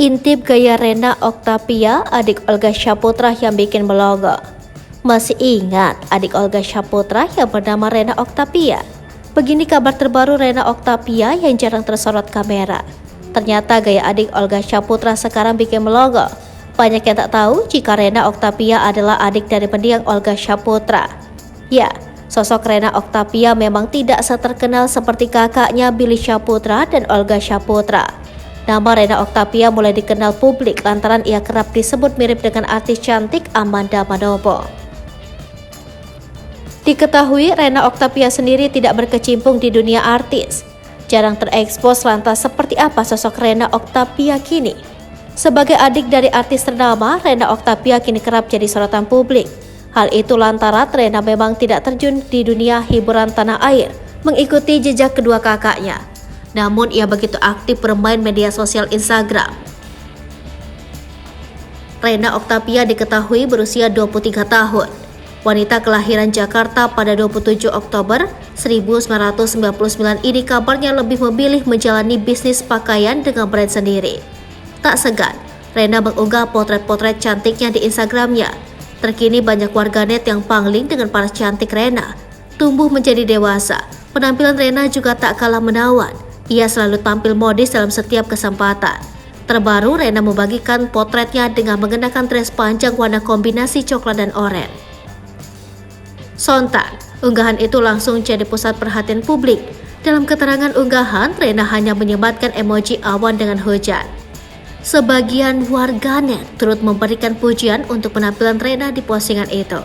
Intip gaya Rena Octavia, adik Olga Saputra yang bikin melongo. Masih ingat adik Olga Saputra yang bernama Rena Octavia? Begini kabar terbaru Rena Octavia yang jarang tersorot kamera. Ternyata gaya adik Olga Saputra sekarang bikin melongo. Banyak yang tak tahu jika Rena Octavia adalah adik dari mendiang Olga Saputra. Ya, sosok Rena Octavia memang tidak seterkenal seperti kakaknya Billy Saputra dan Olga Saputra. Nama Rena Octavia mulai dikenal publik lantaran ia kerap disebut mirip dengan artis cantik Amanda Manopo. Diketahui Rena Octavia sendiri tidak berkecimpung di dunia artis. Jarang terekspos lantas seperti apa sosok Rena Octavia kini. Sebagai adik dari artis ternama, Rena Octavia kini kerap jadi sorotan publik. Hal itu lantaran Rena memang tidak terjun di dunia hiburan tanah air, mengikuti jejak kedua kakaknya. Namun ia begitu aktif bermain media sosial Instagram. Rena Octavia diketahui berusia 23 tahun. Wanita kelahiran Jakarta pada 27 Oktober 1999 ini kabarnya lebih memilih menjalani bisnis pakaian dengan brand sendiri. Tak segan, Rena mengunggah potret-potret cantiknya di Instagramnya. Terkini banyak warganet yang pangling dengan paras cantik Rena. Tumbuh menjadi dewasa, penampilan Rena juga tak kalah menawan. Ia selalu tampil modis dalam setiap kesempatan. Terbaru, Rena membagikan potretnya dengan mengenakan dress panjang warna kombinasi coklat dan oranye. Sontak, unggahan itu langsung jadi pusat perhatian publik. Dalam keterangan unggahan, Rena hanya menyematkan emoji awan dengan hujan. Sebagian warganet turut memberikan pujian untuk penampilan Rena di postingan itu.